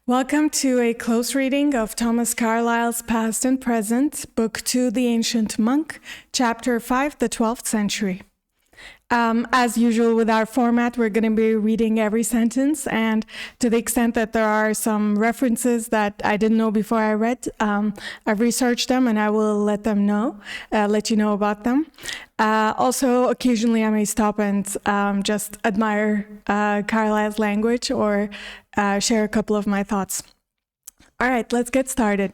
Welcome to a close reading of Thomas Carlyle's Past and Present, Book 2, The Ancient Monk, Chapter 5, The 12th Century. As usual with our format, we're going to be reading every sentence, and to the extent that there are some references that I didn't know before I read, I've researched them and I will let you know about them. Also, occasionally I may stop and just admire Carlyle's language or share a couple of my thoughts. All right, let's get started.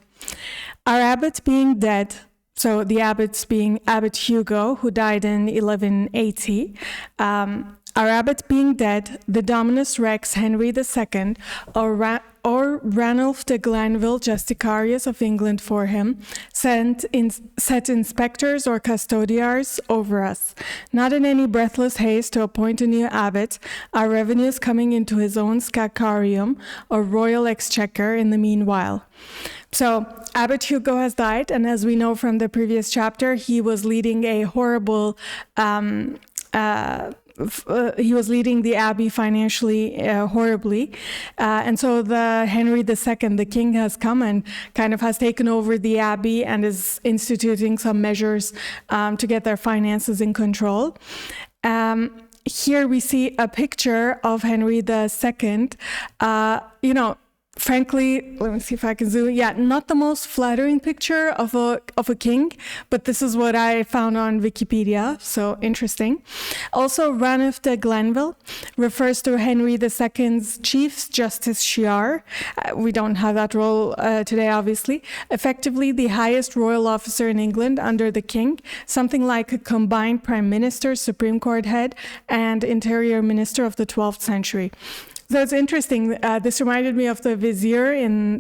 Our abbot being dead, so the abbots being Abbot Hugo, who died in 1180. Our abbot being dead, the Dominus Rex Henry II, or Ranulph de Glanville, Justicarius of England for him, set inspectors or custodiars over us, not in any breathless haste to appoint a new abbot, our revenues coming into his own scacarium, or royal exchequer in the meanwhile. So Abbot Hugo has died, and as we know from the previous chapter, he was leading a horrible he was leading the abbey financially horribly. And so the Henry II, the king, has come and kind of has taken over the abbey and is instituting some measures to get their finances in control. Here we see a picture of Henry II. Frankly, let me see if I can zoom. Yeah, not the most flattering picture of a king, but this is what I found on Wikipedia, so interesting. Also, Ranulph de Glanville refers to Henry II's Chief Justice Shiar. We don't have that role today, obviously. Effectively, the highest royal officer in England under the king, something like a combined prime minister, Supreme Court head, and interior minister of the 12th century. So it's interesting. This reminded me of the vizier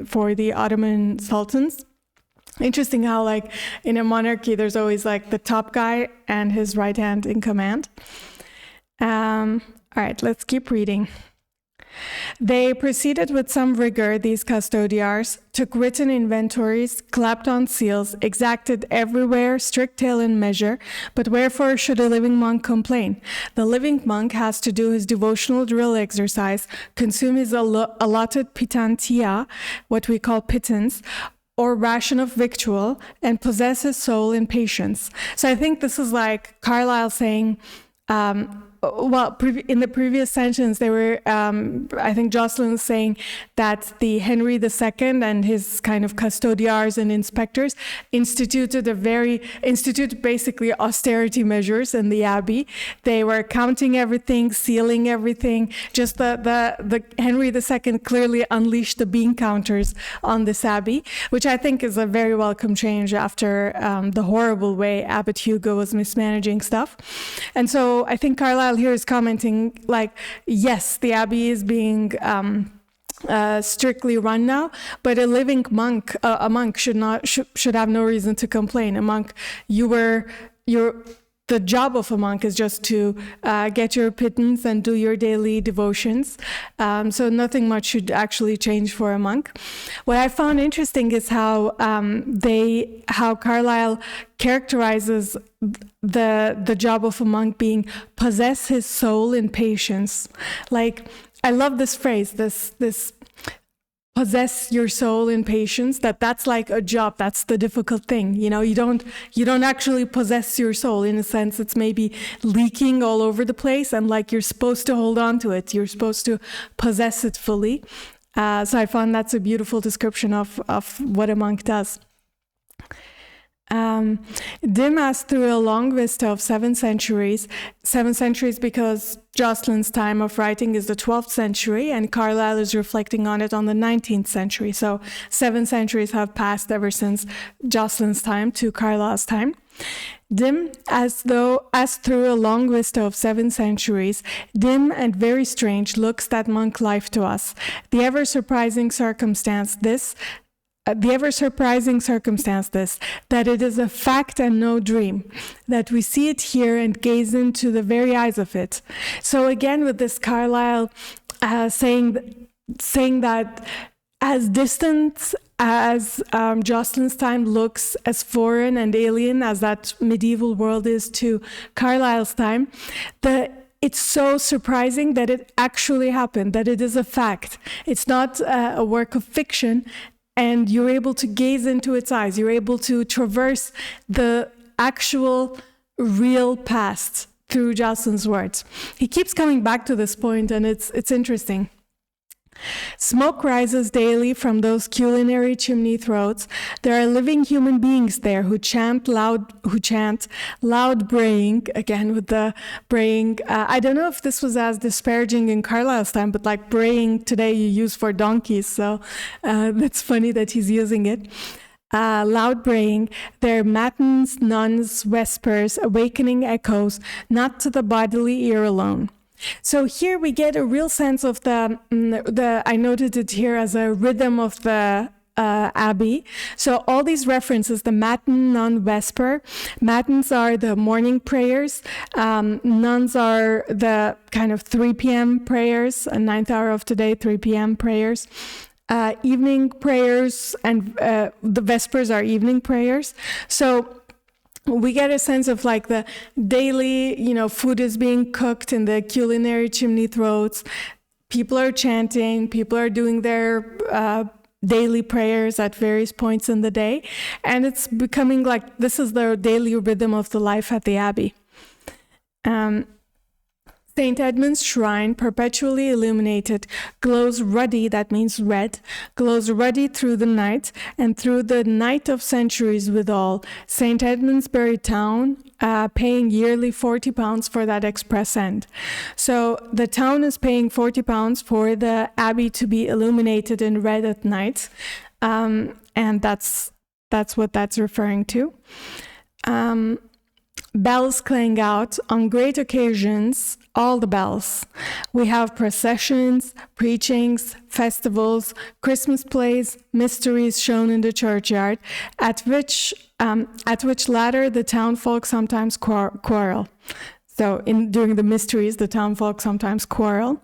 for the Ottoman sultans. Interesting how, like, in a monarchy, there's always like the top guy and his right hand in command. All right, let's keep reading. They proceeded with some rigor, these custodiars, took written inventories, clapped on seals, exacted everywhere strict tale and measure, but wherefore should a living monk complain? The living monk has to do his devotional drill exercise, consume his allotted pitantia, what we call pittance, or ration of victual, and possess his soul in patience. So I think this is like Carlyle saying, in the previous sentence, they were, I think Jocelyn was saying that the Henry II and his kind of custodiars and inspectors instituted basically austerity measures in the abbey. They were counting everything, sealing everything. Just the Henry II clearly unleashed the bean counters on this abbey, which I think is a very welcome change after the horrible way Abbot Hugo was mismanaging stuff. And so I think Carlyle here is commenting like, yes, the abbey is being strictly run now, but a living monk, a monk should have no reason to complain. A monk, the job of a monk is just to get your pittance and do your daily devotions. So nothing much should actually change for a monk. What I found interesting is how Carlyle characterizes the job of a monk being possess his soul in patience. Like, I love this phrase, this possess your soul in patience, that's like a job. That's the difficult thing. You don't actually possess your soul. In a sense, it's maybe leaking all over the place, and like you're supposed to hold on to it. You're supposed to possess it fully. So I found that's a beautiful description of what a monk does. Dim as through a long vista of 7 centuries because Jocelyn's time of writing is the 12th century, and Carlyle is reflecting on it on the 19th century. So 7 centuries have passed ever since Jocelyn's time to Carlyle's time. Dim as through a long vista of 7 centuries, dim and very strange looks that monk life to us. The ever surprising circumstance this, that it is a fact and no dream, that we see it here and gaze into the very eyes of it. So again, with this Carlyle saying that as distant as Jocelyn's time looks, as foreign and alien as that medieval world is to Carlyle's time, it's so surprising that it actually happened, that it is a fact. It's not a work of fiction, and you're able to gaze into its eyes. You're able to traverse the actual real past through Jocelyn's words. He keeps coming back to this point, and it's interesting. Smoke rises daily from those culinary chimney throats. There are living human beings there who chant loud braying, again with the braying. I don't know if this was as disparaging in Carlyle's time, but like braying today you use for donkeys, so that's funny that he's using it. Loud braying, their matins, nuns, vespers, awakening echoes, not to the bodily ear alone. So here we get a real sense of the I noted it here as a rhythm of the abbey. So all these references, the matin, nun, vesper. Matins are the morning prayers. Nuns are the kind of 3 p.m. prayers, a 9th hour of today, 3 p.m. prayers. Evening prayers, and the vespers are evening prayers. So we get a sense of like the daily, food is being cooked in the culinary chimney throats. People are chanting, people are doing their daily prayers at various points in the day. And it's becoming like this is the daily rhythm of the life at the Abbey. St. Edmund's shrine, perpetually illuminated, glows ruddy, that means red, glows ruddy through the night, and through the night of centuries withal. St. Edmundsbury town, paying yearly £40 for that express end. So the town is paying £40 for the abbey to be illuminated in red at night, and that's what that's referring to. Bells clang out on great occasions, all the bells. We have processions, preachings, festivals, Christmas plays, mysteries shown in the churchyard, at which latter the townfolk sometimes quarrel. So during the mysteries, the townfolk sometimes quarrel.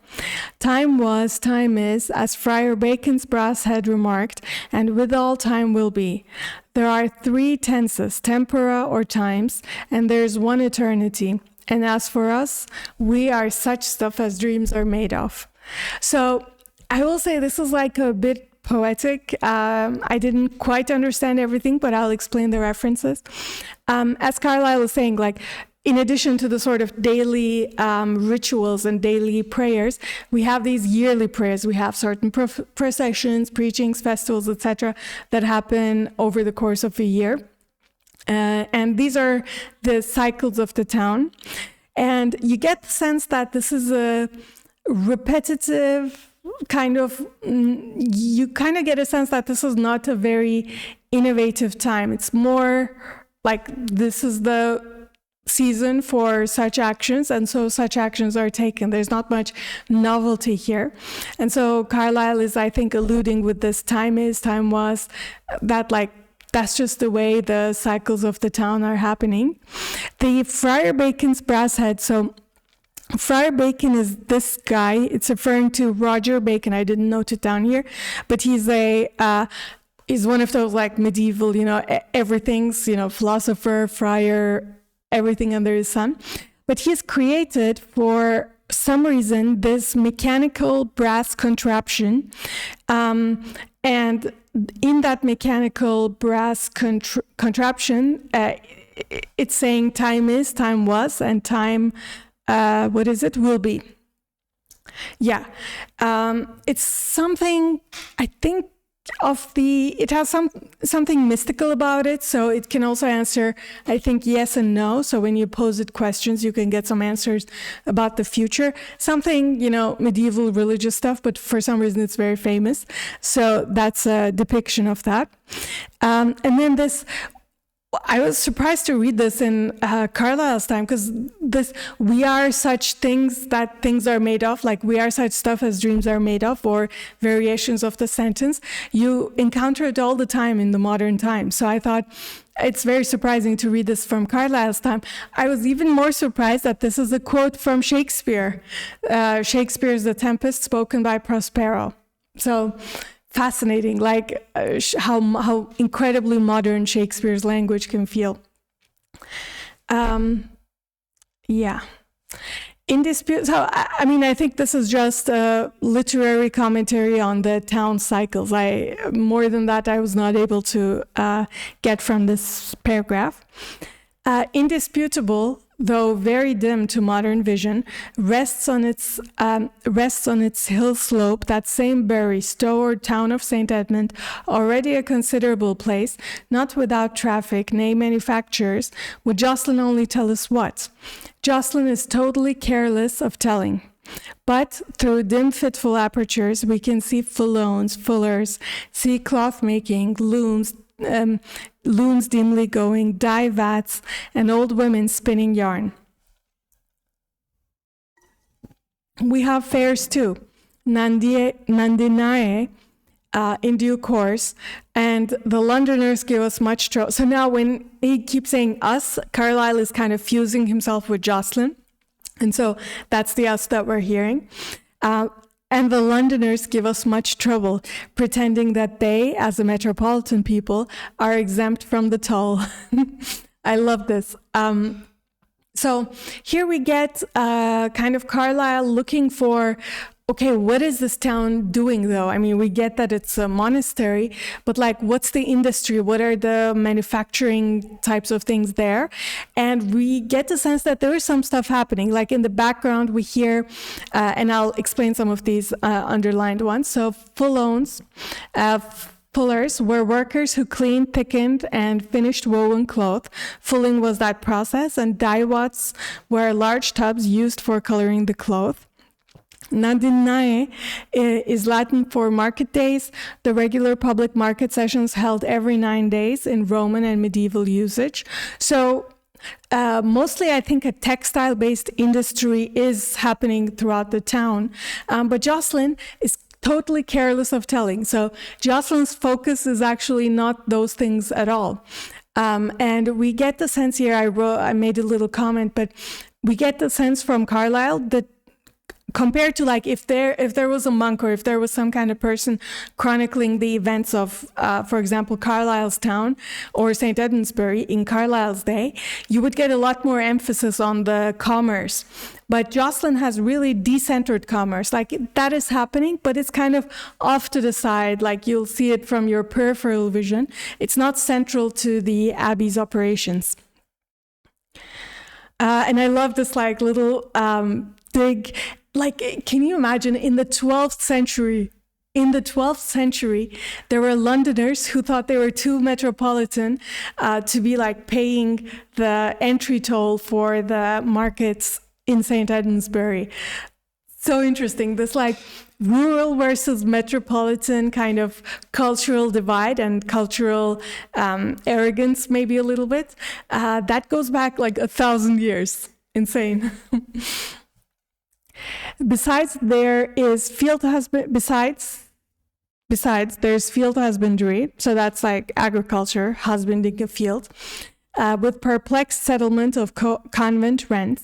Time was, time is, as Friar Bacon's brass had remarked, and withal time will be. There are 3 tenses, tempora or times, and there's one eternity. And as for us, we are such stuff as dreams are made of. So I will say this is like a bit poetic. I didn't quite understand everything, but I'll explain the references. As Carlyle was saying, like, in addition to the sort of daily rituals and daily prayers, we have these yearly prayers. We have certain processions, preachings, festivals, etc., that happen over the course of a year. And these are the cycles of the town. And you get the sense that this is a repetitive kind of, you kind of get a sense that this is not a very innovative time. It's more like this is the season for such actions, and so such actions are taken. There's not much novelty here. And so Carlyle is, I think, alluding with this time is, time was, that like, that's just the way the cycles of the town are happening. The Friar Bacon's brass head, so Friar Bacon is this guy. It's referring to Roger Bacon. I didn't note it down here, but he's one of those like medieval, everything's, philosopher, friar, everything under the sun. But he's created, for some reason, this mechanical brass contraption. And in that mechanical brass contraption, it's saying time is, time was, and time, will be. Yeah. It's something, I think, it has something mystical about it, so it can also answer, I think, yes and no. So when you pose it questions, you can get some answers about the future. Something, medieval religious stuff, but for some reason it's very famous. So that's a depiction of that. And then this, I was surprised to read this in Carlyle's time, because we are such things that things are made of, like we are such stuff as dreams are made of, or variations of the sentence. You encounter it all the time in the modern time. So I thought it's very surprising to read this from Carlyle's time. I was even more surprised that this is a quote from Shakespeare. Shakespeare's The Tempest, spoken by Prospero. So fascinating, like how incredibly modern Shakespeare's language can feel. Yeah. indisputable. So, I mean, I think this is just a literary commentary on the town cycles. More than that, I was not able to get from this paragraph. Indisputable, though very dim to modern vision, rests on its hill slope, that same Bury, stalwart town of St. Edmund, already a considerable place, not without traffic, nay manufactures. Would Jocelyn only tell us what? Jocelyn is totally careless of telling. But through dim, fitful apertures, we can see fullones, fullers, see cloth making, looms dimly going, dye vats, and old women spinning yarn. We have fairs too, Nandinae, in due course, and the Londoners give us much trouble. So now when he keeps saying us, Carlyle is kind of fusing himself with Jocelyn, and so that's the us that we're hearing. And the Londoners give us much trouble, pretending that they, as a metropolitan people, are exempt from the toll. I love this. So here we get kind of Carlyle looking for, okay, what is this town doing though? I mean, we get that it's a monastery, but like, what's the industry? What are the manufacturing types of things there? And we get the sense that there is some stuff happening. Like in the background, we hear, and I'll explain some of these underlined ones. So fullones, fullers were workers who cleaned, thickened, and finished woven cloth. Fulling was that process, and dyewots were large tubs used for coloring the cloth. Nandinae is Latin for market days, the regular public market sessions held every 9 days in Roman and medieval usage. So mostly I think a textile-based industry is happening throughout the town, but Jocelyn is totally careless of telling. So Jocelyn's focus is actually not those things at all. And we get the sense here, I made a little comment, but we get the sense from Carlyle that compared to like if there was a monk or if there was some kind of person chronicling the events of, for example, Carlyle's town or St. Edmundsbury in Carlyle's day, you would get a lot more emphasis on the commerce. But Jocelyn has really decentered commerce. Like that is happening, but it's kind of off to the side. Like you'll see it from your peripheral vision. It's not central to the abbey's operations. And I love this like little dig. Like, can you imagine in the 12th century, there were Londoners who thought they were too metropolitan to be like paying the entry toll for the markets in St. Edmundsbury. So interesting, this like rural versus metropolitan kind of cultural divide and cultural arrogance, maybe a little bit. That goes back like 1,000 years. Insane. Besides, there's field husbandry, so that's like agriculture, husbanding a field, with perplexed settlement of convent rents,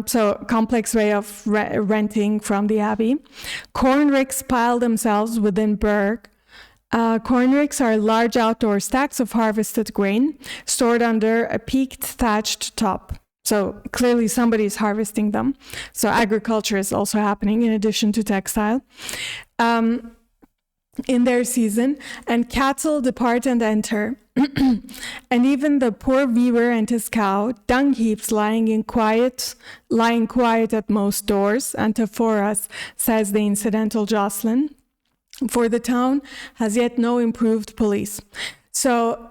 so complex way of renting from the abbey. Corn ricks pile themselves within burg. Corn ricks are large outdoor stacks of harvested grain stored under a peaked thatched top. So clearly somebody's harvesting them. So agriculture is also happening in addition to textile in their season. And cattle depart and enter. And even the poor weaver and his cow, dung heaps lying quiet at most doors, antephoras, says the incidental Jocelyn. For the town has yet no improved police. So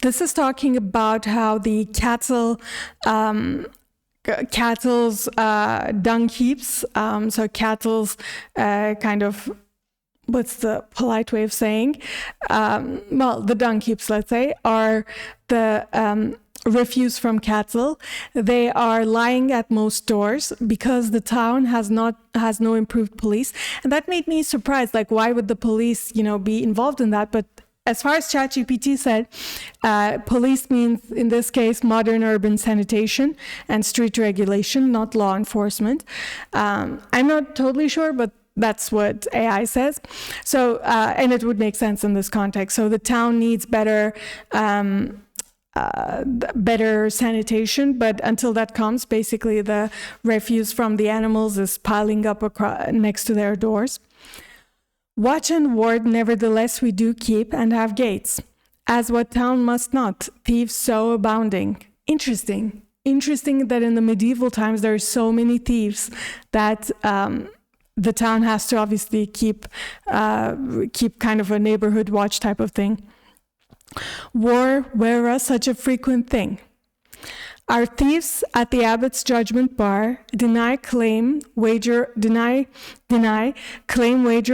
this is talking about how the cattle's dung heaps, so cattle's kind of, what's the polite way of saying? Well, the dung heaps, let's say, are the refuse from cattle. They are lying at most doors because the town has no improved police. And that made me surprised, like why would the police, be involved in that? But as far as ChatGPT said, police means, in this case, modern urban sanitation and street regulation, not law enforcement. I'm not totally sure, but that's what AI says. So, and it would make sense in this context. So the town needs better better sanitation, but until that comes, basically the refuse from the animals is piling up next to their doors. Watch and ward, nevertheless, we do keep and have gates, as what town must not, thieves so abounding. Interesting that in the medieval times there are so many thieves that the town has to obviously keep kind of a neighborhood watch type of thing. War were such a frequent thing. Our thieves at the abbot's judgment bar deny claim wager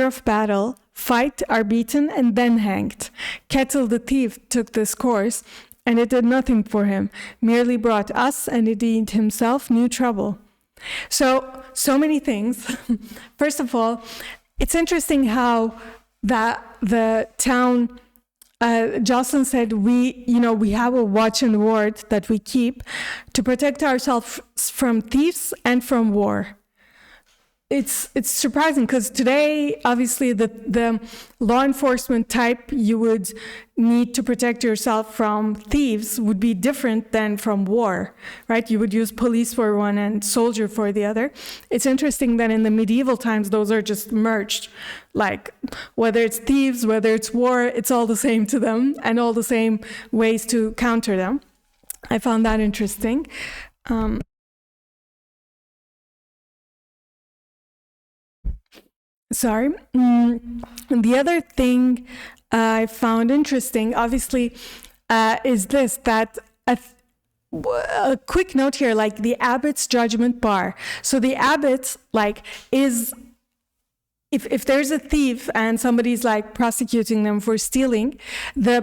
of battle, fight, are beaten, and then hanged. Kettle the thief took this course, and it did nothing for him, merely brought us and indeed himself new trouble. So many things. First of all, it's interesting how the town, Jocelyn said, we have a watch and ward that we keep to protect ourselves from thieves and from war. It's surprising because today, obviously, the law enforcement type you would need to protect yourself from thieves would be different than from war, right? You would use police for one and soldier for the other. It's interesting that in the medieval times, those are just merged. Like, whether it's thieves, whether it's war, it's all the same to them and all the same ways to counter them. I found that interesting. The other thing I found interesting, obviously, is this, that a quick note here, like the abbot's judgment bar. So the abbot, is, if there's a thief and somebody's prosecuting them for stealing, they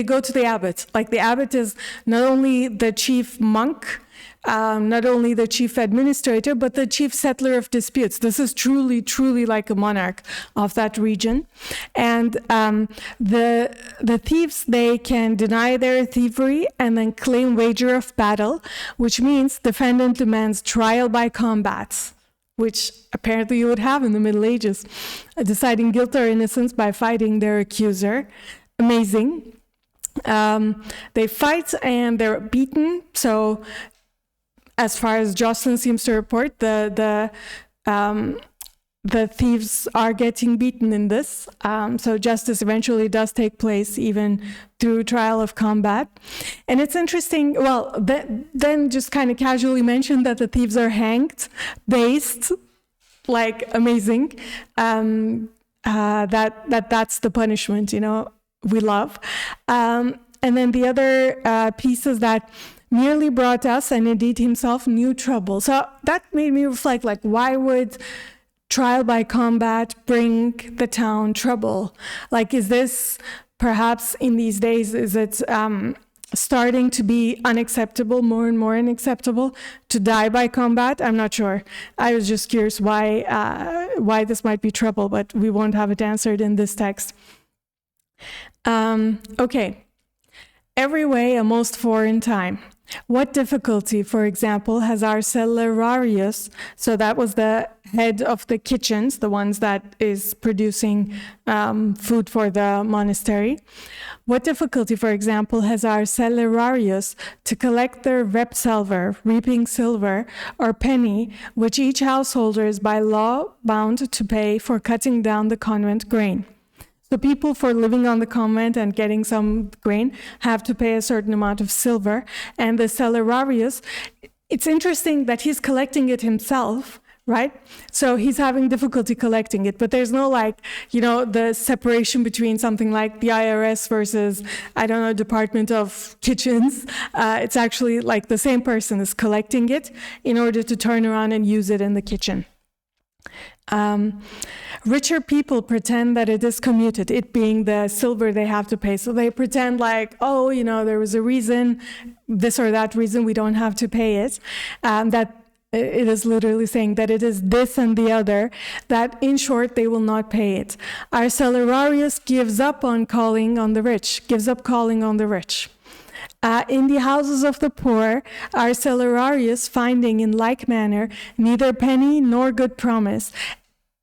go to the abbot. Like the abbot is not only the chief monk, not only the chief administrator, but the chief settler of disputes. This is truly, truly like a monarch of that region. And the thieves, they can deny their thievery and then claim wager of battle, which means defendant demands trial by combat, which apparently you would have in the Middle Ages, deciding guilt or innocence by fighting their accuser. Amazing. They fight and they're beaten. So as far as Jocelyn seems to report, the thieves are getting beaten in this. So justice eventually does take place even through trial of combat. And it's interesting, well, then just kind of casually mentioned that the thieves are hanged, based, amazing. That's the punishment, we love. And then the other piece is that merely brought us and indeed himself new trouble. So that made me reflect, why would trial by combat bring the town trouble? Is this perhaps in these days, is it starting to be unacceptable, more and more unacceptable to die by combat? I'm not sure. I was just curious why this might be trouble, but we won't have it answered in this text. Okay. Every way a most foreign time. What difficulty, for example, has our celerarius, so that was the head of the kitchens, the ones that is producing food for the monastery. What difficulty, for example, has our celerarius to collect their repsalver, reaping silver, or penny, which each householder is by law bound to pay for cutting down the convent grain? So people, for living on the convent and getting some grain, have to pay a certain amount of silver. And the celerarius, it's interesting that he's collecting it himself, right? So he's having difficulty collecting it, but there's no the separation between something like the IRS versus, Department of Kitchens. It's actually the same person is collecting it in order to turn around and use it in the kitchen. Richer people pretend that it is commuted, it being the silver they have to pay. So they pretend there was a reason, this or that reason, we don't have to pay it. That it is literally saying that it is this and the other, that in short, they will not pay it. Our celerarius gives up on calling on the rich, in the houses of the poor, our celerarius, finding in like manner neither penny nor good promise,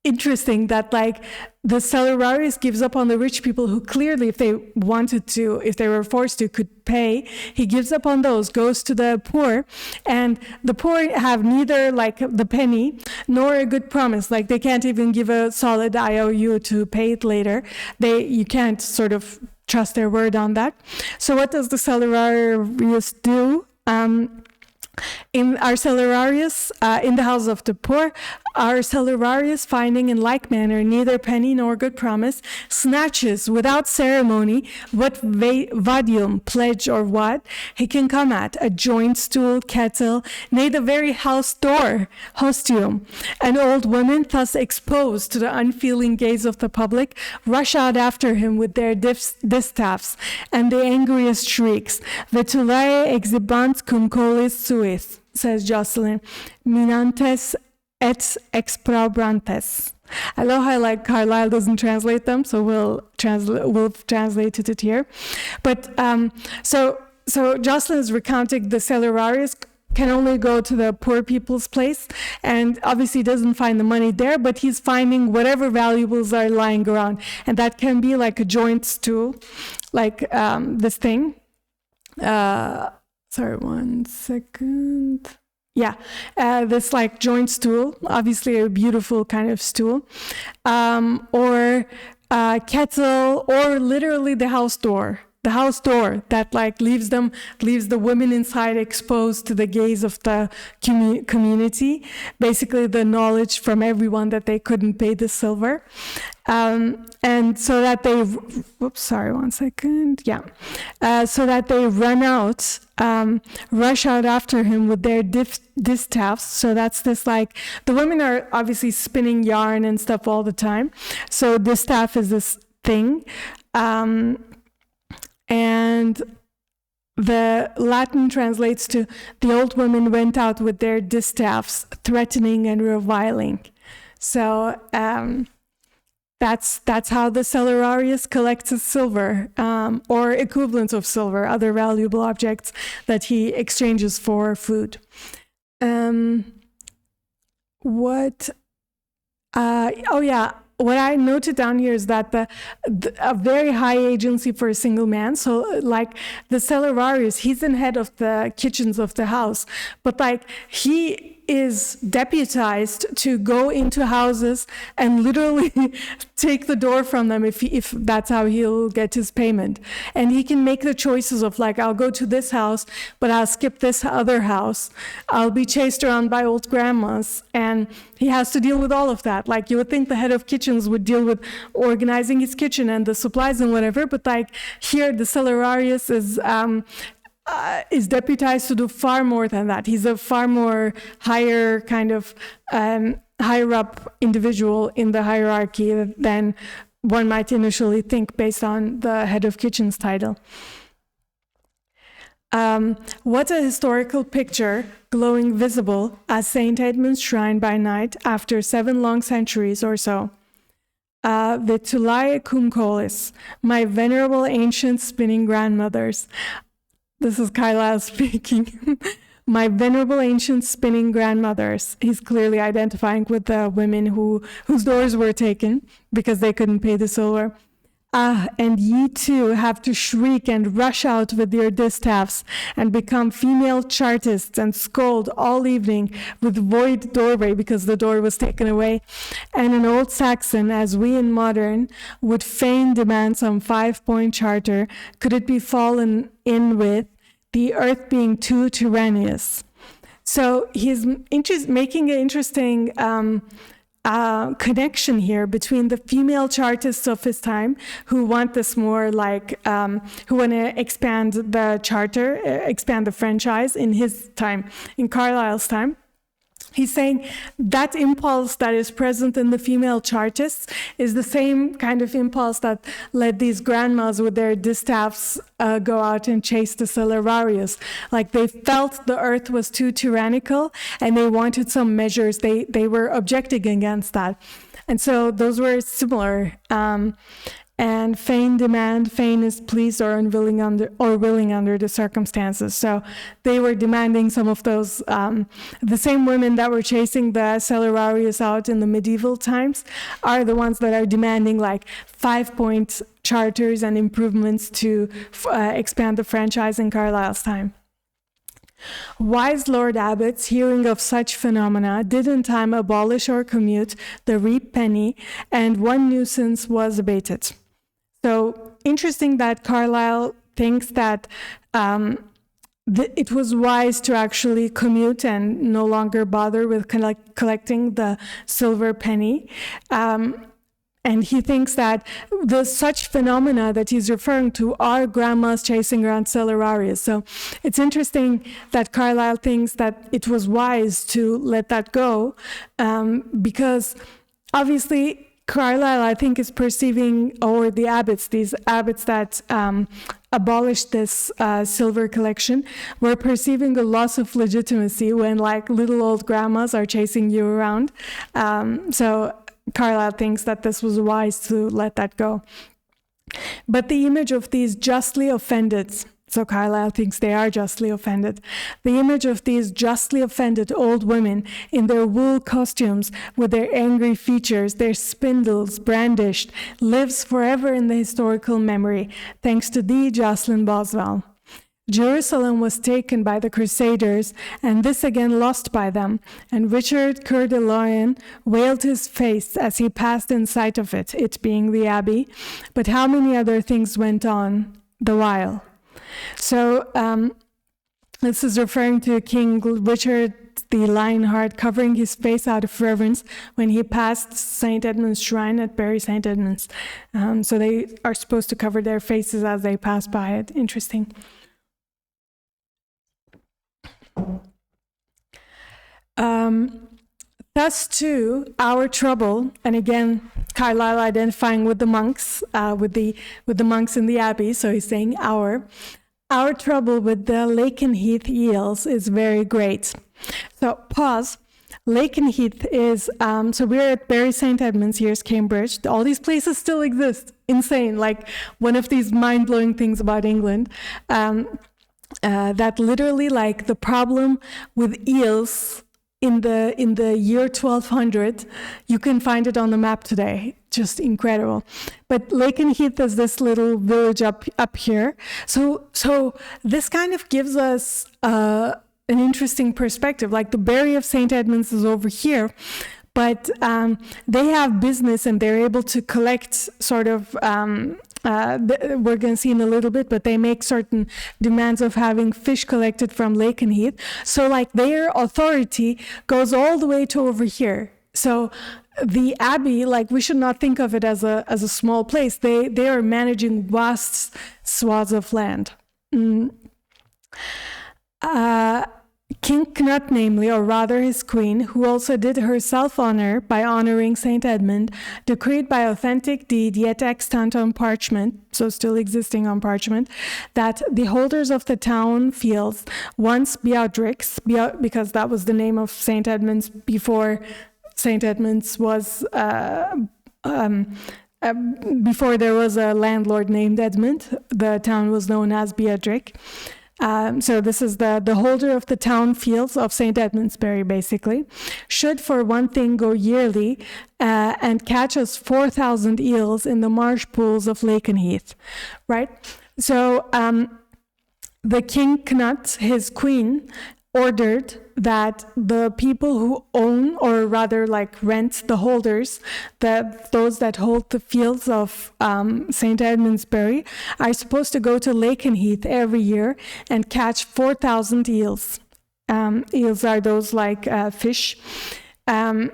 interesting that like the Cellularius gives up on the rich people who clearly, if they wanted to, if they were forced to, could pay. He gives up on those, goes to the poor, and the poor have neither like the penny nor a good promise. Like they can't even give a solid IOU to pay it later. You can't sort of trust their word on that. So what does the Cellularius do? In our Cellularius, in the house of the poor, our Cellularius, finding in like manner neither penny nor good promise, snatches without ceremony what vadium, pledge or what, he can come at, a joint stool, kettle, nay the very house door, hostium. And old women, thus exposed to the unfeeling gaze of the public, rush out after him with their distaffs and the angriest shrieks. Vetulae exhibant cum colis suis, says Jocelyn, minantes et exprobrantes. I love how like Carlyle doesn't translate them, so we'll translate it here. But so Jocelyn is recounting the Cellularius can only go to the poor people's place, and obviously doesn't find the money there, but he's finding whatever valuables are lying around, and that can be like a joint stool, like this thing. Sorry, 1 second. Yeah, this like joint stool, obviously a beautiful kind of stool, or kettle, or literally the house door. The house door that like leaves the women inside exposed to the gaze of the community, basically the knowledge from everyone that they couldn't pay the silver. And so that they, so that they run out, rush out after him with their distaffs. So that's this like, the women are obviously spinning yarn and stuff all the time. So distaff is this thing. And the Latin translates to, the old women went out with their distaffs, threatening and reviling. So that's how the Cellularius collects his silver, or equivalents of silver, other valuable objects that he exchanges for food. What I noted down here is that a very high agency for a single man. So like the Cellularius, he's in head of the kitchens of the house, but like he is deputized to go into houses and literally take the door from them if that's how he'll get his payment. And he can make the choices of like, I'll go to this house, but I'll skip this other house. I'll be chased around by old grandmas. And he has to deal with all of that. Like you would think the head of kitchens would deal with organizing his kitchen and the supplies and whatever, but like here the Cellularius is deputized to do far more than that. He's a far more higher kind of higher up individual in the hierarchy than one might initially think based on the head of kitchen's title. What a historical picture, glowing visible as St. Edmund's shrine by night after 7 long centuries or so. Vetulae cum colis, my venerable ancient spinning grandmothers. This is Carlyle speaking. My venerable ancient spinning grandmothers. He's clearly identifying with the women whose doors were taken because they couldn't pay the silver. And ye too have to shriek and rush out with your distaffs and become female chartists and scold all evening with void doorway because the door was taken away. And an old Saxon, as we in modern, would fain demand some 5-point charter, could it be fallen in with, the earth being too tyrannous. So he's making an interesting connection here between the female chartists of his time who want this more like, who want to expand the charter, expand the franchise in his time, in Carlyle's time. He's saying that impulse that is present in the female chartists is the same kind of impulse that led these grandmas with their distaffs go out and chase the Cellularius. Like they felt the earth was too tyrannical and they wanted some measures. They were objecting against that. And so those were similar. and feign demand, feign is pleased or unwilling willing under the circumstances. So they were demanding some of those, the same women that were chasing the Celerarius out in the medieval times are the ones that are demanding like 5-point charters and improvements to expand the franchise in Carlyle's time. Wise Lord Abbots, hearing of such phenomena, did in time abolish or commute the reap penny, and one nuisance was abated. So interesting that Carlyle thinks that it was wise to actually commute and no longer bother with collecting the silver penny. And he thinks that the such phenomena that he's referring to are grandmas chasing around Celerarius. So it's interesting that Carlyle thinks that it was wise to let that go, because obviously Carlyle, I think, is perceiving, or the abbots, these abbots that abolished this silver collection, were perceiving a loss of legitimacy when like little old grandmas are chasing you around. So Carlyle thinks that this was wise to let that go. But the image of these justly offended, so Carlyle thinks they are justly offended, the image of these justly offended old women in their wool costumes with their angry features, their spindles brandished, lives forever in the historical memory, thanks to thee, Jocelyn Boswell. Jerusalem was taken by the Crusaders, and this again lost by them, and Richard Coeur de Lion veiled his face as he passed in sight of it, it being the abbey, but how many other things went on the while. So this is referring to King Richard the Lionheart covering his face out of reverence when he passed St. Edmund's shrine at Bury St. Edmund's. So they are supposed to cover their faces as they pass by it. Interesting. Thus too, our trouble, and again, Carlyle identifying with the monks, with the monks in the abbey, so he's saying our trouble with the Lakenheath eels is very great. So pause. Lakenheath is, so we're at Bury St. Edmund's, here's Cambridge. All these places still exist. Insane, like one of these mind-blowing things about England. That literally, like, the problem with eels in the year 1200, you can find it on the map today. Just incredible. But Lakenheath is this little village up here. So this kind of gives us an interesting perspective. Like the Bury of St. Edmund's is over here, but they have business and they're able to collect sort of. We're going to see in a little bit, but they make certain demands of having fish collected from Lakenheath. So like their authority goes all the way to over here. So the abbey, like we should not think of it as a small place. They are managing vast swaths of land. King Knut, namely, or rather his queen, who also did herself honor by honoring St. Edmund, decreed by authentic deed yet extant on parchment, so still existing on parchment, that the holders of the town fields, once Beatrix, because that was the name of St. Edmund's before St. Edmund's was, before there was a landlord named Edmund, the town was known as Beatrix. So this is the holder of the town fields of St. Edmundsbury, basically, should for one thing go yearly and catch us 4,000 eels in the marsh pools of Lakenheath, right? So the King Knut, his queen, ordered that the people who own, or rather like rent, the holders, those that hold the fields of St. Edmundsbury, are supposed to go to Lakenheath every year and catch 4,000 eels. Eels are those like fish. I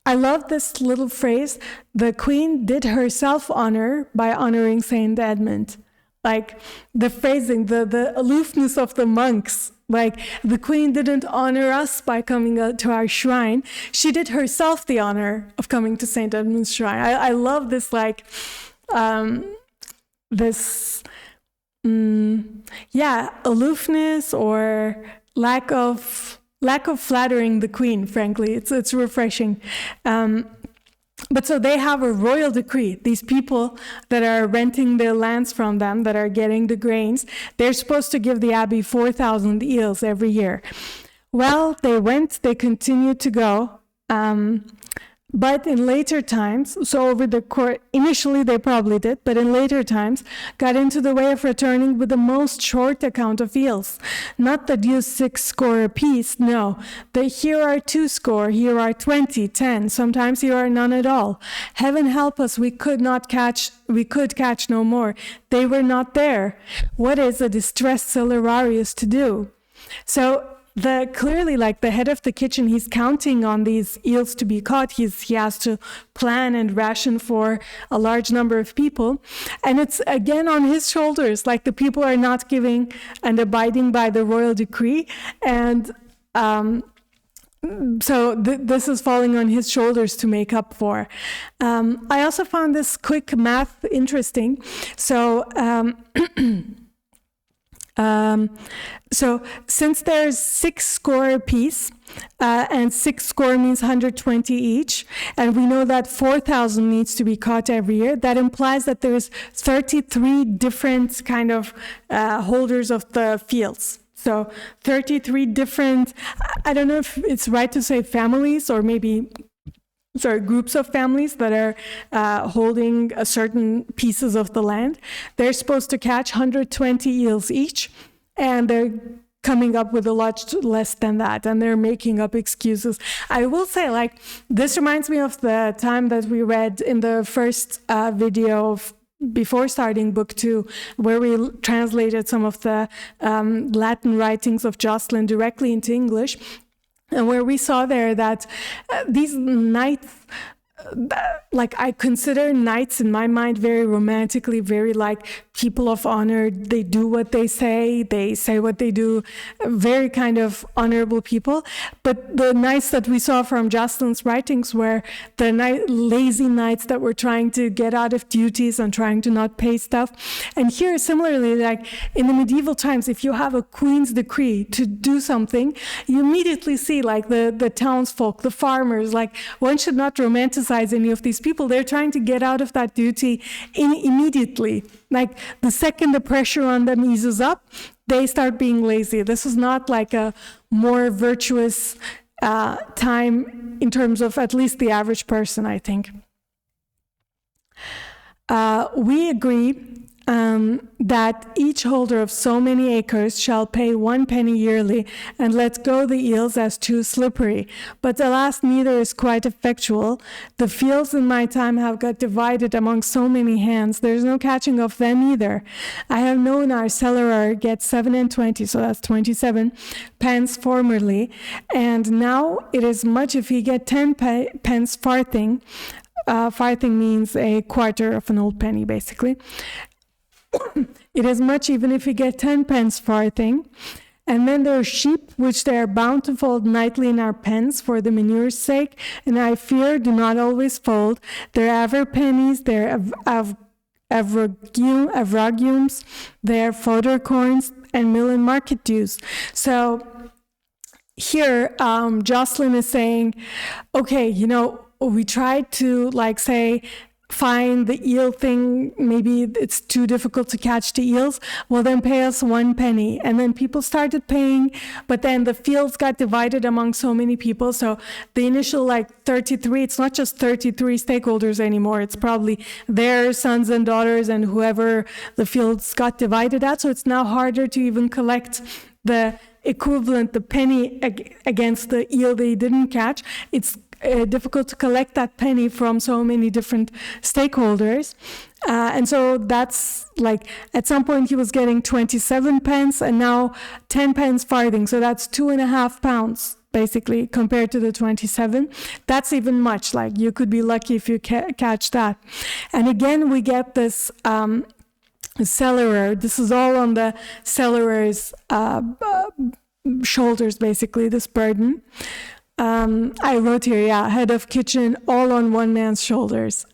love this little phrase, the queen did herself honor by honoring St. Edmund. Like the phrasing, the aloofness of the monks. Like the queen didn't honor us by coming to our shrine. She did herself the honor of coming to St. Edmund's shrine. I love this, like, aloofness or lack of flattering the queen, frankly. It's refreshing. But so they have a royal decree. These people that are renting their lands from them, that are getting the grains, they're supposed to give the abbey 4,000 eels every year. Well, they continued to go. But in later times, so over the course, initially they probably did, but in later times, got into the way of returning with the most short account of eels. Not that you 6 score apiece, no. Here are 2 score, here are 20, 10, sometimes here are none at all. Heaven help us, we could catch no more. They were not there. What is a distressed Celerarius to do? So, clearly, like the head of the kitchen, he's counting on these eels to be caught. He has to plan and ration for a large number of people. And it's again on his shoulders, like the people are not giving and abiding by the royal decree. And so this is falling on his shoulders to make up for. I also found this quick math interesting. So since there's 6 score apiece, and 6 score means 120 each, and we know that 4,000 needs to be caught every year, that implies that there's 33 different kind of holders of the fields. So 33 different, I don't know if it's right to say families, or maybe groups of families that are holding a certain pieces of the land. They're supposed to catch 120 eels each, and they're coming up with a lot less than that, and they're making up excuses. I will say, like, this reminds me of the time that we read in the first video before starting book 2, where we translated some of the Latin writings of Jocelyn directly into English. And where we saw there that these knights, like I consider knights in my mind very romantically, very like people of honor. They do what they say what they do, very kind of honorable people. But the knights that we saw from Jocelyn's writings were the lazy knights that were trying to get out of duties and trying to not pay stuff. And here, similarly, like in the medieval times, if you have a queen's decree to do something, you immediately see like the townsfolk, the farmers, like one should not romanticize any of these people. They're trying to get out of that duty immediately. Like the second the pressure on them eases up, they start being lazy. This is not like a more virtuous time in terms of at least the average person, I think. We agree that each holder of so many acres shall pay 1 penny yearly and let go the eels as too slippery. But alas, neither is quite effectual. The fields in my time have got divided among so many hands. There's no catching of them either. I have known our cellarer get 7 and 20, so that's 27 pence formerly, and now it is much if he get 10 pence farthing. Farthing means a quarter of an old penny, basically. It is much even if you get 10 pence farthing. And then there are sheep, which they are bound to fold nightly in our pens for the manure's sake, and I fear do not always fold. Their aver pennies, their avragiums, their fodder coins, and mill and market dues. So here, Jocelyn is saying, okay, we tried to find the eel thing, maybe it's too difficult to catch the eels, well then pay us 1 penny. And then people started paying, but then the fields got divided among so many people. So the initial 33, it's not just 33 stakeholders anymore, it's probably their sons and daughters and whoever the fields got divided at. So it's now harder to even collect the equivalent, the penny against the eel they didn't catch. It's difficult to collect that penny from so many different stakeholders. And so that's at some point he was getting 27 pence and now 10 pence farthing. So that's 2.5 pounds basically compared to the 27. That's even much. You could be lucky if you catch that. And again, we get this cellarer. This is all on the cellarer's shoulders, basically, this burden. I wrote here, head of kitchen, all on one man's shoulders.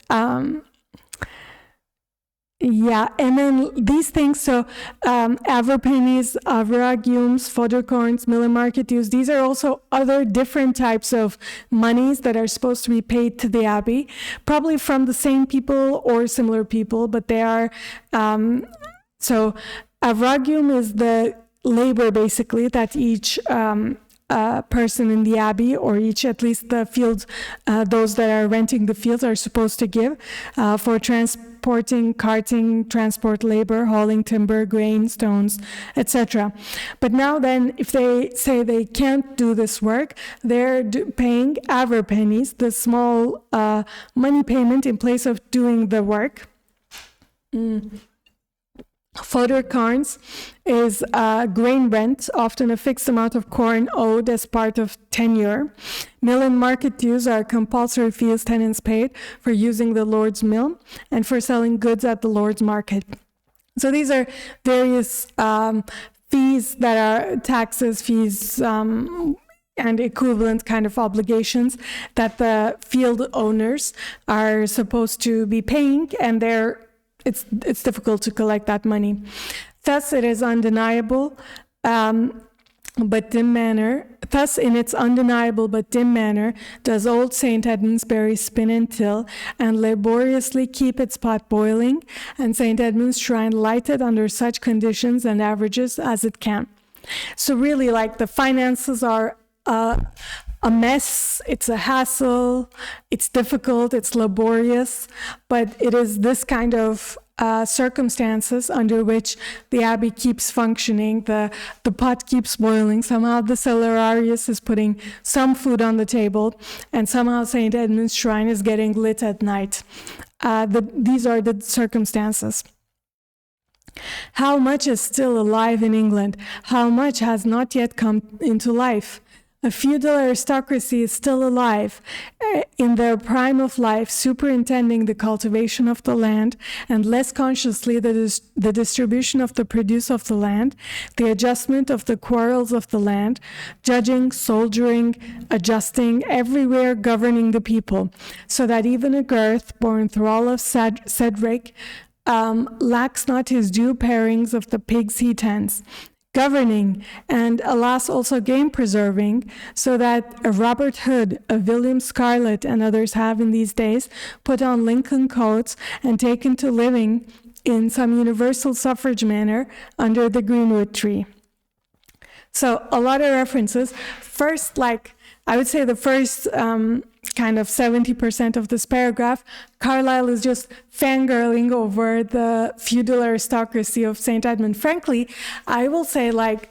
Yeah, and then these things, so averpennies, averagiums, foddercorns, miller market dues, these are also other different types of monies that are supposed to be paid to the abbey, probably from the same people or similar people, but they are, so averagium is the labor basically that each person in the abbey, or each, at least the fields, those that are renting the fields are supposed to give for transporting, carting, transport labor, hauling timber, grain, stones, etc. But now then, if they say they can't do this work, they're paying averpennies, the small money payment in place of doing the work. Foddercorns is grain rent, often a fixed amount of corn owed as part of tenure. Mill and market dues are compulsory fees tenants paid for using the Lord's mill and for selling goods at the Lord's market. So these are various fees that are taxes, fees, and equivalent kind of obligations that the field owners are supposed to be paying, and it's difficult to collect that money. Thus, it is undeniable, but dim manner. Thus, in its undeniable but dim manner, does old St. Edmundsbury spin and till, and laboriously keep its pot boiling, and St. Edmund's shrine lighted under such conditions and averages as it can. So really, like, the finances are a mess, it's a hassle, it's difficult, it's laborious, but it is this kind of circumstances under which the abbey keeps functioning, the pot keeps boiling, somehow the cellularius is putting some food on the table, and somehow St. Edmund's shrine is getting lit at night. These are the circumstances. How much is still alive in England? How much has not yet come into life? A feudal aristocracy is still alive, in their prime of life, superintending the cultivation of the land, and less consciously the distribution of the produce of the land, the adjustment of the quarrels of the land, judging, soldiering, adjusting, everywhere governing the people, so that even a Girth, born thrall of Cedric, lacks not his due parings of the pigs he tends, governing, and alas also game preserving, so that a Robert Hood, a William Scarlett, and others have in these days put on Lincoln coats and taken to living in some universal suffrage manner under the greenwood tree. So a lot of references. First, like, I would say the first kind of 70% of this paragraph, Carlyle is just fangirling over the feudal aristocracy of St. Edmund. Frankly, I will say, like,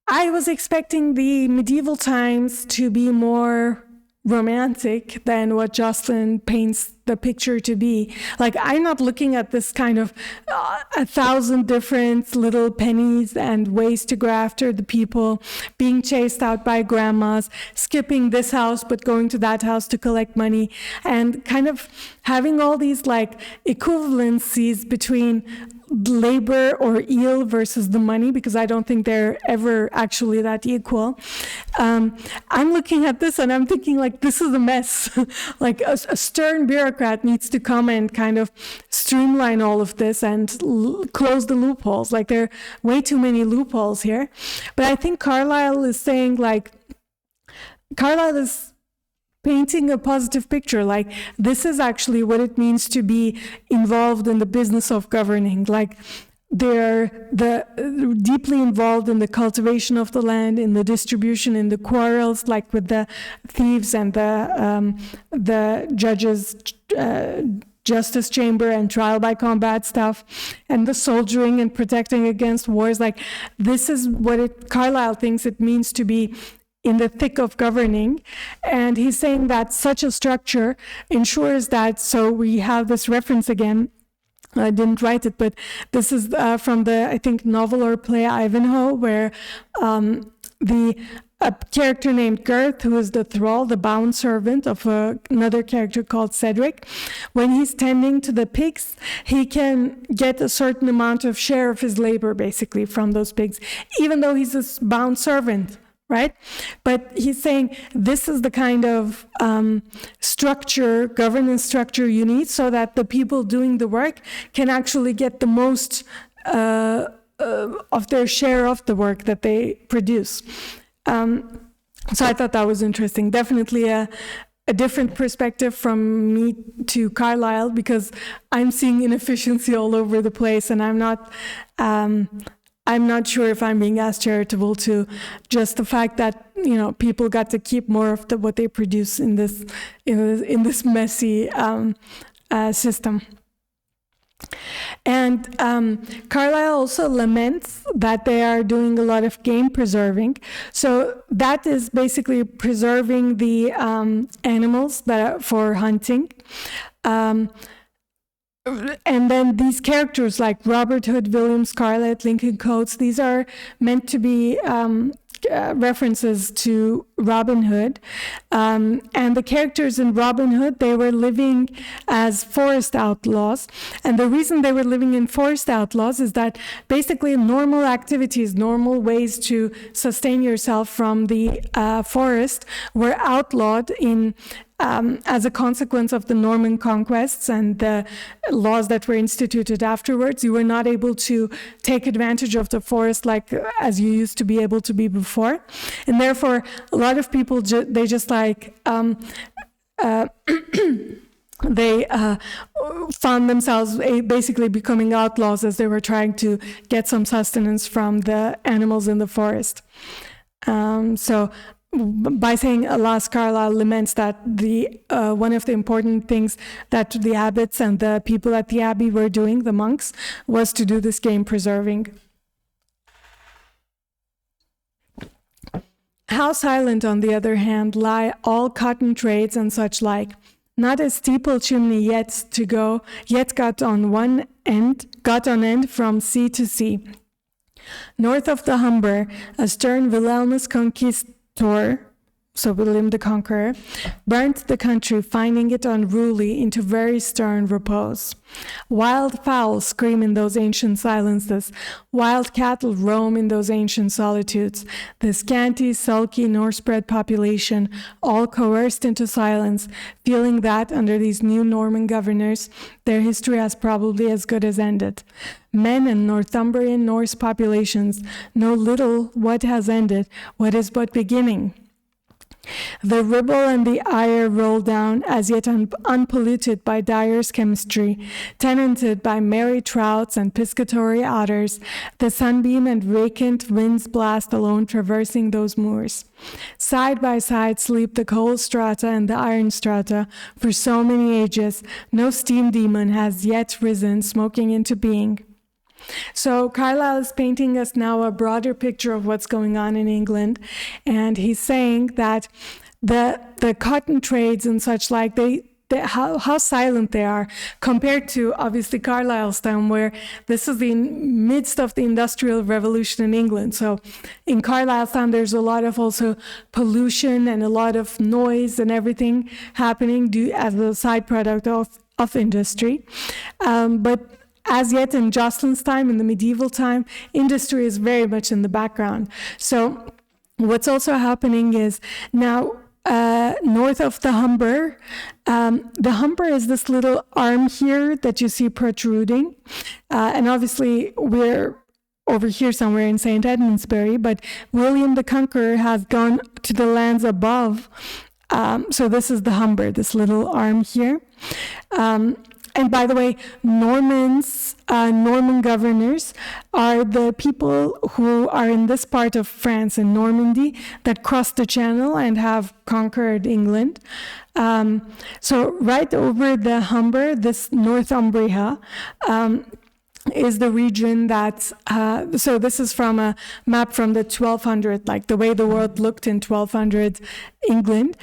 I was expecting the medieval times to be more romantic than what Jocelyn paints the picture to be. Like, I'm not looking at this kind of 1,000 different little pennies and ways to go after the people, being chased out by grandmas, skipping this house but going to that house to collect money, and kind of having all these like equivalencies between labor or eel versus the money, because I don't think they're ever actually that equal. I'm looking at this and I'm thinking, like, this is a mess. Like a stern bureaucrat needs to come and kind of streamline all of this and close the loopholes. Like, there are way too many loopholes here. But I think Carlyle is saying, like, Carlyle is painting a positive picture. Like, this is actually what it means to be involved in the business of governing. Like, they're deeply involved in the cultivation of the land, in the distribution, in the quarrels, like with the thieves and the judges, justice chamber and trial by combat stuff, and the soldiering and protecting against wars. Like, this is what Carlyle thinks it means to be in the thick of governing. And he's saying that such a structure ensures that, so we have this reference again, I didn't write it, but this is from the, I think, novel or play Ivanhoe, where a character named Girth, who is the thrall, the bound servant of another character called Cedric, when he's tending to the pigs, he can get a certain amount of share of his labor, basically, from those pigs, even though he's a bound servant, right? But he's saying this is the kind of structure, governance structure you need so that the people doing the work can actually get the most of their share of the work that they produce. So I thought that was interesting. Definitely a different perspective from me to Carlyle, because I'm seeing inefficiency all over the place, and I'm not sure if I'm being as charitable to just the fact that people got to keep more of what they produce in this messy system. And Carlyle also laments that they are doing a lot of game preserving. So that is basically preserving the animals that are for hunting. And then these characters like Robert Hood, William Scarlett, Lincoln Coates, these are meant to be references to Robin Hood. And the characters in Robin Hood, they were living as forest outlaws. And the reason they were living in forest outlaws is that basically normal activities, normal ways to sustain yourself from the forest were outlawed in as a consequence of the Norman conquests and the laws that were instituted afterwards. You were not able to take advantage of the forest like as you used to be able to be before. And therefore, a lot of people, they just like, they found themselves basically becoming outlaws as they were trying to get some sustenance from the animals in the forest. So by saying alas, Carlyle laments that the one of the important things that the abbots and the people at the abbey were doing, the monks, was to do this game preserving. How silent, on the other hand, lie all cotton trades and such like. Not a steeple chimney yet to go, yet got on end from sea to sea. North of the Humber, a stern Wilhelmus Conquistor, so William the Conqueror, burnt the country, finding it unruly, into very stern repose. Wild fowl scream in those ancient silences, wild cattle roam in those ancient solitudes, the scanty, sulky, Norse-bred population, all coerced into silence, feeling that, under these new Norman governors, their history has probably as good as ended. Men and Northumbrian Norse populations know little what has ended, what is but beginning. The ribble and the ire roll down, as yet unpolluted by dyer's chemistry, tenanted by merry trouts and piscatory otters, the sunbeam and vacant winds blast alone traversing those moors. Side by side sleep the coal strata and the iron strata. For so many ages, no steam demon has yet risen, smoking into being. So Carlyle is painting us now a broader picture of what's going on in England, and he's saying that the cotton trades and such like, how silent they are compared to obviously Carlyle's time, where this is the midst of the Industrial Revolution in England. So in Carlyle's time, there's a lot of also pollution and a lot of noise and everything happening as a side product of industry. But as yet in Jocelyn's time, in the medieval time, industry is very much in the background. So what's also happening is now north of the Humber is this little arm here that you see protruding. And obviously we're over here somewhere in St. Edmundsbury, but William the Conqueror has gone to the lands above. So this is the Humber, this little arm here. And by the way, Norman governors are the people who are in this part of France, in Normandy, that crossed the Channel and have conquered England. So right over the Humber, this Northumbria, is the region that, so this is from a map from the 1200, like the way the world looked in 1200 England.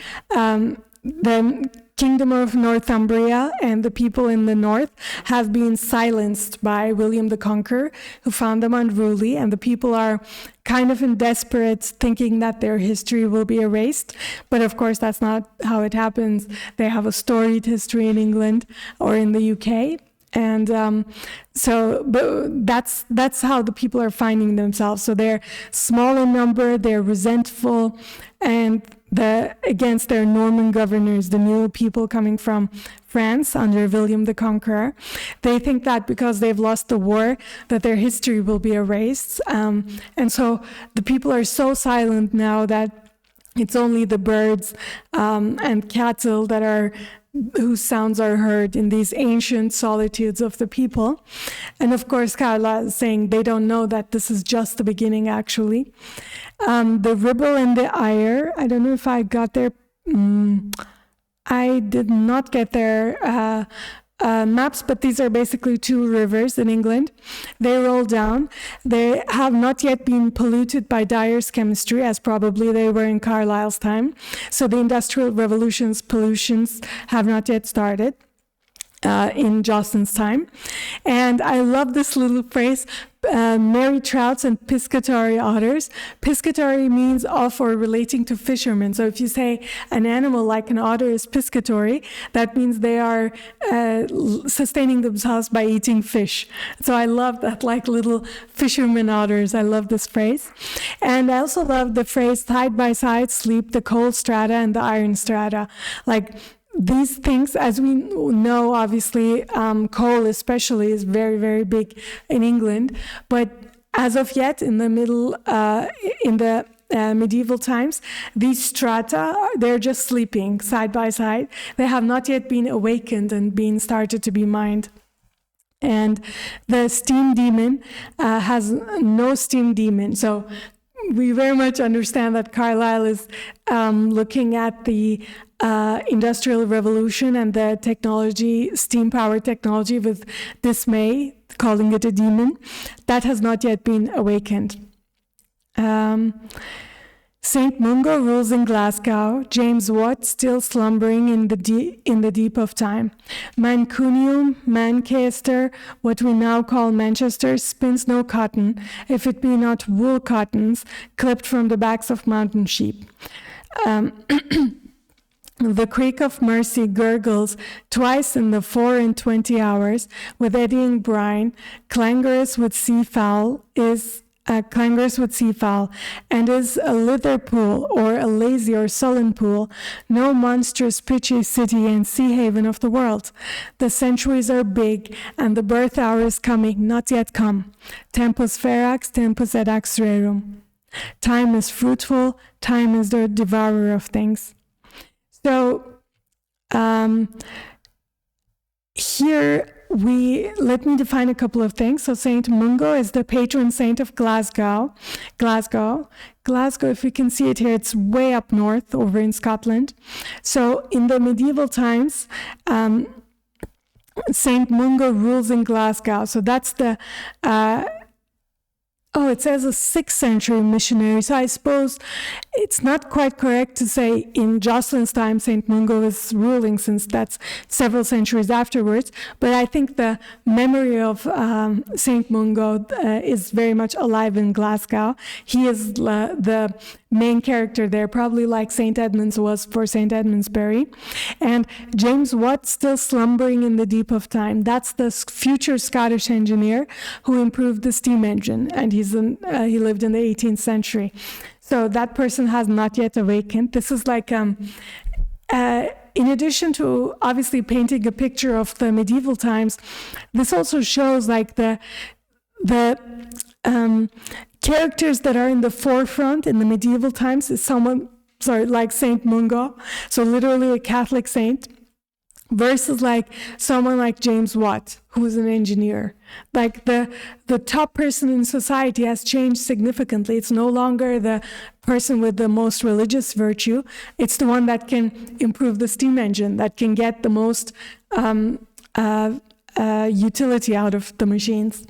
The Kingdom of Northumbria and the people in the north have been silenced by William the Conqueror, who found them unruly, and the people are kind of in desperate, thinking that their history will be erased. But of course, that's not how it happens. They have a storied history in England or in the UK. And but that's how the people are finding themselves. So they're small in number, they're resentful, and against their Norman governors, the new people coming from France under William the Conqueror. They think that because they've lost the war, that their history will be erased. And so the people are so silent now that it's only the birds and cattle whose sounds are heard in these ancient solitudes of the people. And of course, Carlyle is saying they don't know that this is just the beginning, actually. The Ribble and the Ire, I don't know if I got there. I did not get their maps, but these are basically two rivers in England. They roll down. They have not yet been polluted by Dyer's chemistry, as probably they were in Carlyle's time. So the Industrial Revolution's pollutions have not yet started in Jocelyn's time. And I love this little phrase, merry trouts and piscatory otters. Piscatory means of or relating to fishermen. So if you say an animal like an otter is piscatory, that means they are sustaining themselves by eating fish. So I love that, like little fishermen otters. I love this phrase. And I also love the phrase side by side sleep the coal strata and the iron strata. Like, these things, as we know, obviously, coal especially is very, very big in England. But as of yet, in the medieval times, these strata, they're just sleeping side by side. They have not yet been awakened and been started to be mined. And the steam demon has no steam demon. So we very much understand that Carlyle is looking at the Industrial Revolution and the technology, steam-powered technology, with dismay, calling it a demon. That has not yet been awakened. St. Mungo rules in Glasgow. James Watt still slumbering in the deep of time. Mancunium, Manchester, what we now call Manchester, spins no cotton, if it be not wool cottons clipped from the backs of mountain sheep. The Creek of Mercy gurgles twice in the 24 hours with eddying brine, clangorous with seafowl, and is a lither pool, or a lazy or sullen pool, no monstrous pitchy city and sea haven of the world. The centuries are big, and the birth hour is coming, not yet come. Tempus ferax, tempus edax rerum. Time is fruitful, time is the devourer of things. So here let me define a couple of things. So Saint Mungo is the patron saint of Glasgow, if you can see it here, it's way up north over in Scotland. So in the medieval times, Saint Mungo rules in Glasgow. So that's the it says a 6th century missionary. So I suppose it's not quite correct to say in Jocelyn's time St. Mungo is ruling, since that's several centuries afterwards. But I think the memory of St. Mungo is very much alive in Glasgow. He is the main character there, probably like St. Edmunds was for St. Edmundsbury. And James Watt, still slumbering in the deep of time. That's the future Scottish engineer who improved the steam engine, and he lived in the 18th century. So that person has not yet awakened. This is like, in addition to obviously painting a picture of the medieval times, this also shows like the characters that are in the forefront in the medieval times is like Saint Mungo, so literally a Catholic saint, versus like someone like James Watt, who is an engineer. Like the top person in society has changed significantly. It's no longer the person with the most religious virtue. It's the one that can improve the steam engine, that can get the most utility out of the machines.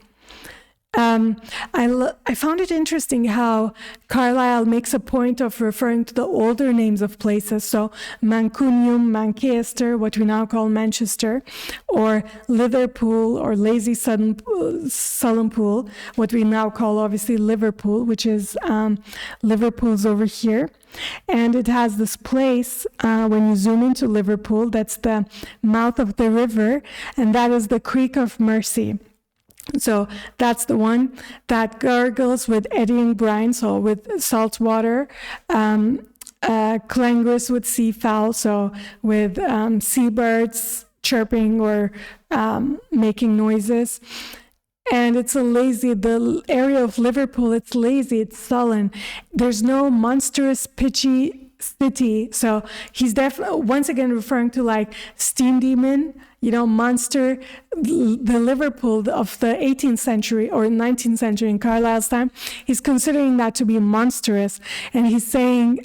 I found it interesting how Carlyle makes a point of referring to the older names of places. So Mancunium, Manchester, what we now call Manchester, or Liverpool or Lazy Sullen Pool, what we now call obviously Liverpool, which is Liverpool's over here. And it has this place, when you zoom into Liverpool, that's the mouth of the river, and that is the Creek of Mercy. So that's the one that gurgles with eddying brine, so with salt water, clangorous with seafowl, so with seabirds chirping or making noises. And it's the area of Liverpool, it's lazy, it's sullen. There's no monstrous, pitchy city. So he's definitely, once again, referring to like steam demon, monster, the Liverpool of the 18th century or 19th century in Carlyle's time. He's considering that to be monstrous. And he's saying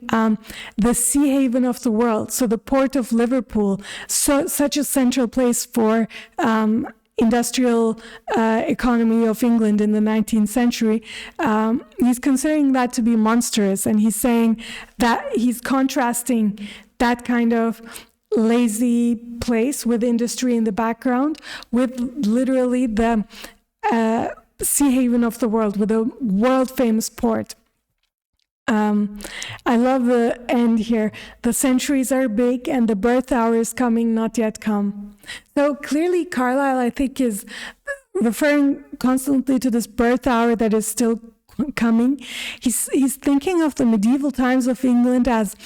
the sea haven of the world. So the port of Liverpool, such a central place for industrial economy of England in the 19th century, he's considering that to be monstrous, and he's saying that he's contrasting that kind of lazy place with industry in the background with literally the sea haven of the world, with a world famous port. I love the end here. The centuries are big and the birth hour is coming, not yet come. So clearly Carlyle, I think, is referring constantly to this birth hour that is still coming. He's thinking of the medieval times of England as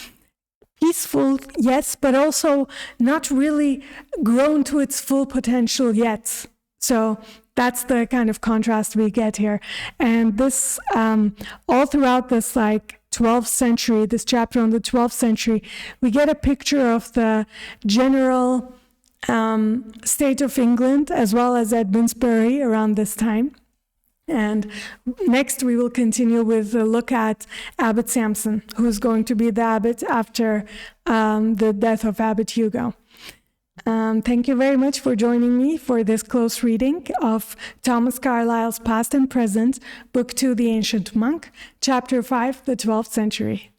peaceful, yes, but also not really grown to its full potential yet. So that's the kind of contrast we get here. And this, all throughout this 12th century, this chapter on the 12th century, we get a picture of the general state of England as well as Edmondsbury around this time. And next we will continue with a look at Abbot Sampson, who's going to be the abbot after the death of Abbot Hugo. Thank you very much for joining me for this close reading of Thomas Carlyle's Past and Present, Book 2, The Ancient Monk, Chapter 5, The 12th Century.